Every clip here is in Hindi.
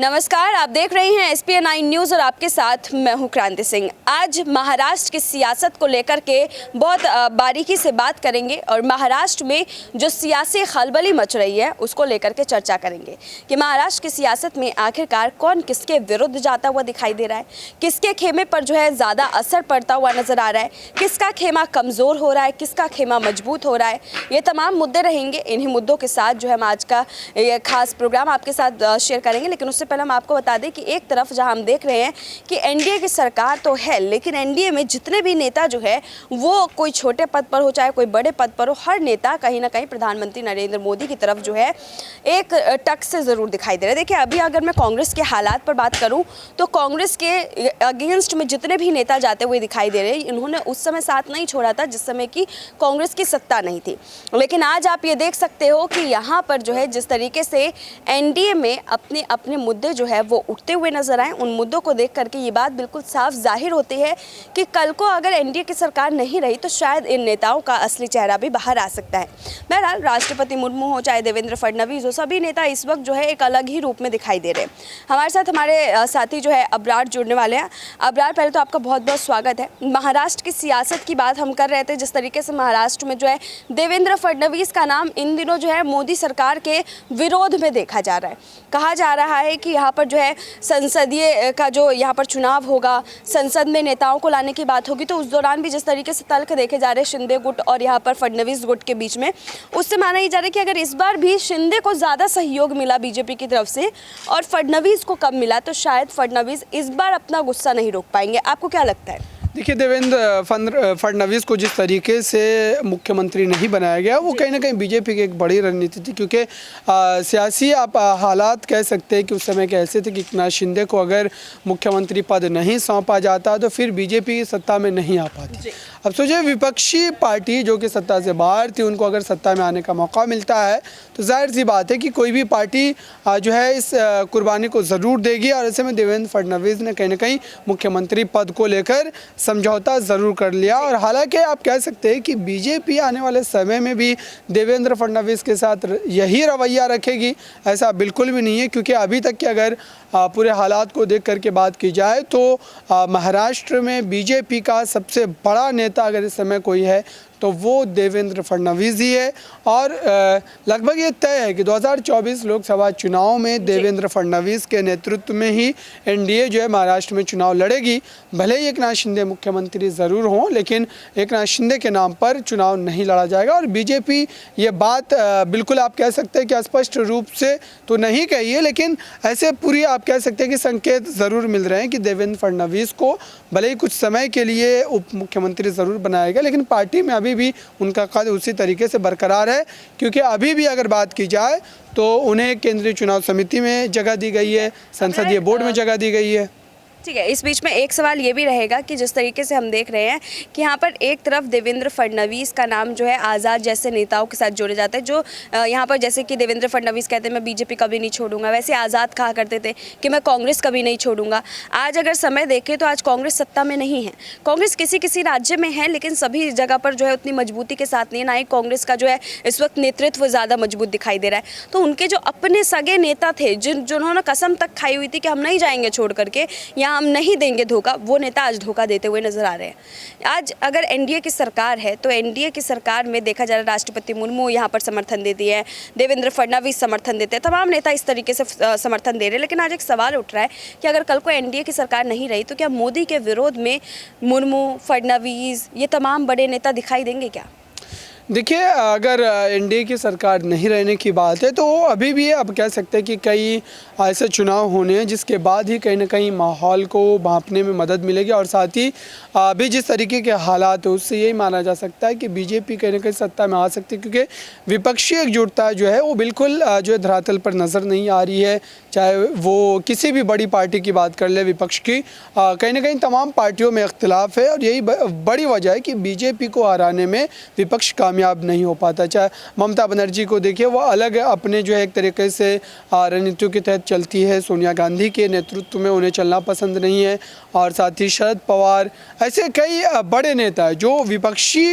नमस्कार, आप देख रहे हैं SPN9 न्यूज़ और आपके साथ मैं हूं क्रांति सिंह। आज महाराष्ट्र की सियासत को लेकर के बहुत बारीकी से बात करेंगे और महाराष्ट्र में जो सियासी खलबली मच रही है उसको लेकर के चर्चा करेंगे कि महाराष्ट्र की सियासत में आखिरकार कौन किसके विरुद्ध जाता हुआ दिखाई दे रहा है, किसके खेमे पर जो है ज़्यादा असर पड़ता हुआ नज़र आ रहा है, किसका खेमा कमज़ोर हो रहा है, किसका खेमा मजबूत हो रहा है। ये तमाम मुद्दे रहेंगे। इन्हीं मुद्दों के साथ जो है हम आज का ये खास प्रोग्राम आपके साथ शेयर करेंगे। लेकिन उससे पहले हम आपको बता दें कि एक तरफ जहां हम देख रहे हैं कि एनडीए की सरकार तो है, लेकिन एनडीए में जितने भी नेता जो है वो कोई छोटे पद पर हो चाहे कोई बड़े पद पर हो, हर नेता कहीं ना कहीं प्रधानमंत्री नरेंद्र मोदी की तरफ जो है एक टक से ज़रूर दिखाई दे रहा है। देखिए, अभी अगर मैं कांग्रेस के हालात पर बात करूं तो कांग्रेस के अगेंस्ट में जितने भी नेता जाते हुए दिखाई दे रहे हैं, इन्होंने उस समय साथ नहीं छोड़ा था जिस समय की कांग्रेस की सत्ता नहीं थी। लेकिन आज आप ये देख सकते हो कि यहाँ पर जो है जिस तरीके से एनडीए में अपने अपने मुद्दे जो है वो उठते हुए नजर आए, उन मुद्दों को देख करके ये बात बिल्कुल साफ जाहिर होती है कि कल को अगर एनडीए की सरकार नहीं रही तो शायद इन नेताओं का असली चेहरा भी बाहर आ सकता है। बहरहाल, राष्ट्रपति मुर्मू हो चाहे देवेंद्र फडणवीस हो, सभी नेता इस वक्त जो है एक अलग ही रूप में दिखाई दे रहे हैं। हमारे साथ हमारे साथी जो है अबरार जुड़ने वाले हैं। अबरार, पहले तो आपका बहुत बहुत स्वागत है। महाराष्ट्र की सियासत की बात हम कर रहे थे, जिस तरीके से महाराष्ट्र में जो है देवेंद्र फडणवीस का नाम इन दिनों जो है मोदी सरकार के विरोध में देखा जा रहा है। कहा जा रहा है कि यहाँ पर जो है संसदीय का जो यहाँ पर चुनाव होगा, संसद में नेताओं को लाने की बात होगी, तो उस दौरान भी जिस तरीके से तल्ख देखे जा रहे हैं शिंदे गुट और यहाँ पर फडणवीस गुट के बीच में, उससे माना ही जा रहा है कि अगर इस बार भी शिंदे को ज़्यादा सहयोग मिला बीजेपी की तरफ से और फडणवीस को कम मिला तो शायद फडणवीस इस बार अपना गुस्सा नहीं रोक पाएंगे। आपको क्या लगता है? देखिए, देवेंद्र फडणवीस को जिस तरीके से मुख्यमंत्री नहीं बनाया गया वो कहीं ना कहीं बीजेपी की एक बड़ी रणनीति थी, क्योंकि सियासी आप हालात कह सकते हैं कि उस समय के ऐसे थे कि एकनाथ शिंदे को अगर मुख्यमंत्री पद नहीं सौंपा जाता तो फिर बीजेपी सत्ता में नहीं आ पाती। अब सोचिए, विपक्षी पार्टी जो कि सत्ता से बाहर थी, उनको अगर सत्ता में आने का मौका मिलता है तो जाहिर सी बात है कि कोई भी पार्टी जो है इस कुर्बानी को ज़रूर देगी। और ऐसे में देवेंद्र फडणवीस ने कहीं ना कहीं मुख्यमंत्री पद को लेकर समझौता ज़रूर कर लिया। और हालांकि आप कह सकते हैं कि बीजेपी आने वाले समय में भी देवेंद्र फडणवीस के साथ यही रवैया रखेगी, ऐसा बिल्कुल भी नहीं है। क्योंकि अभी तक के अगर पूरे हालात को देख करके बात की जाए तो महाराष्ट्र में बीजेपी का सबसे बड़ा नेता अगर इस समय कोई है तो वो देवेंद्र फडणवीस ही है। और लगभग ये तय है कि 2024 लोकसभा चुनाव में देवेंद्र फडणवीस के नेतृत्व में ही एनडीए जो है महाराष्ट्र में चुनाव लड़ेगी। भले ही एकनाथ शिंदे मुख्यमंत्री ज़रूर हों, लेकिन एकनाथ शिंदे के नाम पर चुनाव नहीं लड़ा जाएगा। और बीजेपी ये बात बिल्कुल आप कह सकते हैं कि स्पष्ट रूप से तो नहीं कही है, लेकिन ऐसे पूरी आप कह सकते हैं कि संकेत ज़रूर मिल रहे हैं कि देवेंद्र फडणवीस को भले ही कुछ समय के लिए उप मुख्यमंत्री ज़रूर बनाएगा, लेकिन पार्टी में अभी भी उनका कद उसी तरीके से बरकरार है। क्योंकि अभी भी अगर बात की जाए तो उन्हें केंद्रीय चुनाव समिति में जगह दी गई है, संसदीय बोर्ड में जगह दी गई है। ठीक है, इस बीच में एक सवाल ये भी रहेगा कि जिस तरीके से हम देख रहे हैं कि यहाँ पर एक तरफ देवेंद्र फडणवीस का नाम जो है आज़ाद जैसे नेताओं के साथ जोड़े जाता है, जो यहाँ पर जैसे कि देवेंद्र फडणवीस कहते हैं मैं बीजेपी कभी नहीं छोड़ूंगा, वैसे आज़ाद कहा करते थे कि मैं कांग्रेस कभी नहीं छोड़ूंगा। आज अगर समय देखें तो आज कांग्रेस सत्ता में नहीं है। कांग्रेस किसी किसी राज्य में है, लेकिन सभी जगह पर जो है उतनी मजबूती के साथ नहीं है। ना ही कांग्रेस का जो है इस वक्त नेतृत्व ज़्यादा मजबूत दिखाई दे रहा है। तो उनके जो अपने सगे नेता थे, जिन्होंने कसम तक खाई हुई थी कि हम नहीं जाएंगे छोड़ करके या हम नहीं देंगे धोखा, वो नेता आज धोखा देते हुए नजर आ रहे हैं। आज अगर एनडीए की सरकार है तो एनडीए की सरकार में देखा जा रहा है राष्ट्रपति मुर्मू यहाँ पर समर्थन देती है, देवेंद्र फडणवीस समर्थन देते हैं, तमाम नेता इस तरीके से समर्थन दे रहे हैं। लेकिन आज एक सवाल उठ रहा है कि अगर कल को एनडीए की सरकार नहीं रही तो क्या मोदी के विरोध में मुर्मू, फडणवीस, ये तमाम बड़े नेता दिखाई देंगे क्या? देखिए, अगर एनडीए की सरकार नहीं रहने की बात है तो अभी भी अब कह सकते हैं कि कई ऐसे चुनाव होने हैं जिसके बाद ही कहीं ना कहीं माहौल को भांपने में मदद मिलेगी। और साथ ही अभी जिस तरीके के हालात है उससे यही माना जा सकता है कि बीजेपी कहीं ना कहीं सत्ता में आ सकती है, क्योंकि विपक्षी एकजुटता जो है वो बिल्कुल जो है धरातल पर नज़र नहीं आ रही है। चाहे वो किसी भी बड़ी पार्टी की बात कर ले, विपक्ष की कहीं ना कहीं तमाम पार्टियों में इख्तिलाफ है। और यही बड़ी वजह है कि बीजेपी को हराने में विपक्ष का कामयाब नहीं हो पाता। चाहे ममता बनर्जी को देखिए, वो अलग अपने जो है एक तरीके से रणनीतियों के तहत चलती है, सोनिया गांधी के नेतृत्व में उन्हें चलना पसंद नहीं है, और साथ ही शरद पवार, ऐसे कई बड़े नेता जो विपक्षी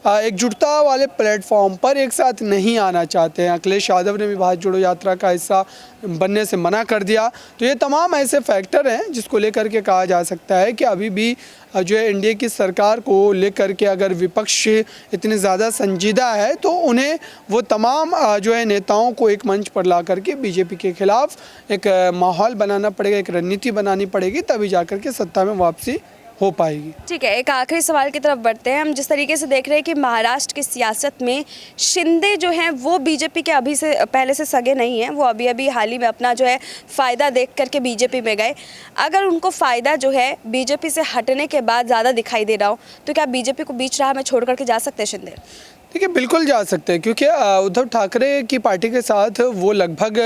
एकजुटता वाले प्लेटफॉर्म पर एक साथ नहीं आना चाहते हैं। अखिलेश यादव ने भी भारत जोड़ो यात्रा का हिस्सा बनने से मना कर दिया। तो ये तमाम ऐसे फैक्टर हैं जिसको लेकर के कहा जा सकता है कि अभी भी जो है एनडीए की सरकार को लेकर के अगर विपक्ष इतने ज़्यादा संजीदा है, तो उन्हें वो तमाम जो है नेताओं को एक मंच पर ला करके बीजेपी के खिलाफ एक माहौल बनाना पड़ेगा, एक रणनीति बनानी पड़ेगी, तभी जा कर के सत्ता में वापसी हो पाएगी। ठीक है, एक आखिरी सवाल की तरफ बढ़ते हैं। हम जिस तरीके से देख रहे हैं कि महाराष्ट्र की सियासत में शिंदे जो हैं वो बीजेपी के अभी से पहले से सगे नहीं हैं, वो अभी अभी हाल ही में अपना जो है फ़ायदा देख करके बीजेपी में गए। अगर उनको फ़ायदा जो है बीजेपी से हटने के बाद ज़्यादा दिखाई दे रहा हो, तो क्या बीजेपी को बीच राह में छोड़ करके जा सकते हैं शिंदे? देखिए, बिल्कुल जा सकते हैं, क्योंकि उद्धव ठाकरे की पार्टी के साथ वो लगभग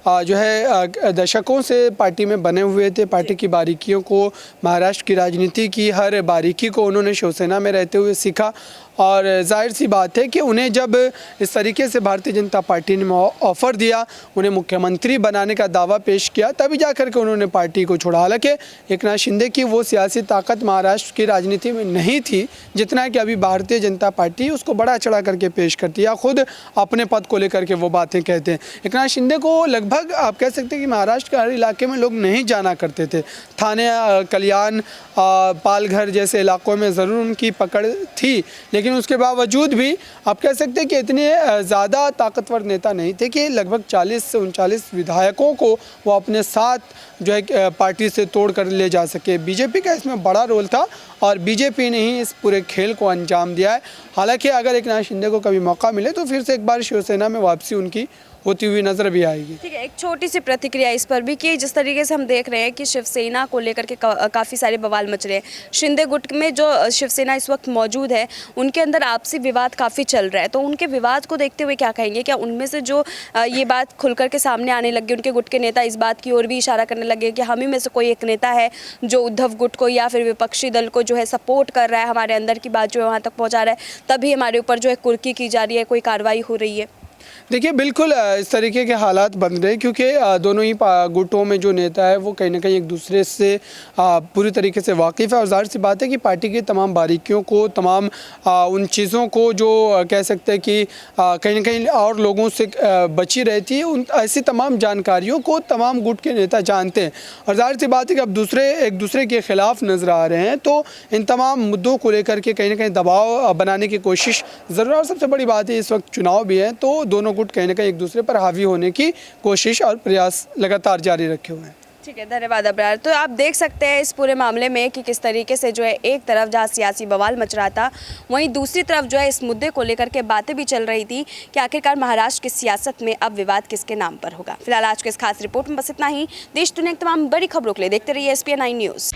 जो है दशकों से पार्टी में बने हुए थे। पार्टी की बारीकियों को, महाराष्ट्र की राजनीति की हर बारीकी को उन्होंने शिवसेना में रहते हुए सीखा, और जाहिर सी बात है कि उन्हें जब इस तरीके से भारतीय जनता पार्टी ने ऑफ़र दिया, उन्हें मुख्यमंत्री बनाने का दावा पेश किया, तभी जा कर के उन्होंने पार्टी को छोड़ा। हालांकि एकनाथ शिंदे की वो सियासी ताकत महाराष्ट्र की राजनीति में नहीं थी जितना कि अभी भारतीय जनता पार्टी उसको बड़ा चढ़ा करके पेश करती है, खुद अपने पद को लेकर के वो बातें कहते हैं। एकनाथ शिंदे को लगभग आप कह सकते हैं कि महाराष्ट्र के हर इलाके में लोग नहीं जाना करते थे। थाने, कल्याण, पालघर जैसे इलाकों में ज़रूर उनकी पकड़ थी, लेकिन उसके बावजूद भी आप कह सकते हैं कि इतने ज़्यादा ताकतवर नेता नहीं थे कि लगभग 40 से 39 विधायकों को वो अपने साथ जो है पार्टी से तोड़ कर ले जा सके। बीजेपी का इसमें बड़ा रोल था, और बीजेपी ने ही इस पूरे खेल को अंजाम दिया है। हालांकि अगर एकनाथ शिंदे को कभी मौका मिले तो फिर से एक बार शिवसेना में वापसी उनकी होती हुई नजर भी आएगी। ठीक है, एक छोटी सी प्रतिक्रिया इस पर भी कि जिस तरीके से हम देख रहे हैं कि शिवसेना को लेकर के काफ़ी सारे बवाल मच रहे हैं। शिंदे गुट में जो शिवसेना इस वक्त मौजूद है, उनके अंदर आपसी विवाद काफ़ी चल रहा है, तो उनके विवाद को देखते हुए क्या कहेंगे? क्या उनमें से जो ये बात खुल कर के सामने आने लगी, उनके गुट के नेता इस बात की ओर भी इशारा करने लगे कि हम ही में से कोई एक नेता है जो उद्धव गुट को या फिर विपक्षी दल को जो है सपोर्ट कर रहा है, हमारे अंदर की बात जो है वहाँ तक पहुँचा रहा है, तभी हमारे ऊपर जो है कुर्की की जा रही है, कोई कार्रवाई हो रही है? देखिए, बिल्कुल इस तरीके के हालात बन रहे हैं, क्योंकि दोनों ही गुटों में जो नेता है वो कहीं ना कहीं एक दूसरे से पूरी तरीके से वाकिफ़ है, और जाहिर सी बात है कि पार्टी की तमाम बारीकियों को, तमाम उन चीज़ों को जो कह सकते हैं कि कहीं ना कहीं और लोगों से बची रहती है, उन ऐसी तमाम जानकारियों को तमाम गुट के नेता जानते हैं, और जाहिर सी बात है कि अब एक दूसरे के ख़िलाफ़ नज़र आ रहे हैं, तो इन तमाम मुद्दों को लेकर के कहीं ना कहीं दबाव बनाने की कोशिश ज़रूर। और सबसे बड़ी बात है, इस वक्त चुनाव भी है, तो दोनों गुट कहीं ना कहीं एक दूसरे पर हावी होने की कोशिश और प्रयास लगातार जारी रखे हुए हैं। ठीक है, धन्यवाद अब्रार। तो आप देख सकते हैं इस पूरे मामले में कि किस तरीके से जो है एक तरफ जहाँ सियासी बवाल मच रहा था, वहीं दूसरी तरफ जो है इस मुद्दे को लेकर के बातें भी चल रही थी कि आखिरकार महाराष्ट्र की सियासत में अब विवाद किसके नाम पर होगा। फिलहाल आज के इस खास रिपोर्ट में बस इतना ही। देश दुनिया की तमाम बड़ी खबरों के लिए देखते रहिए SPN9 न्यूज़।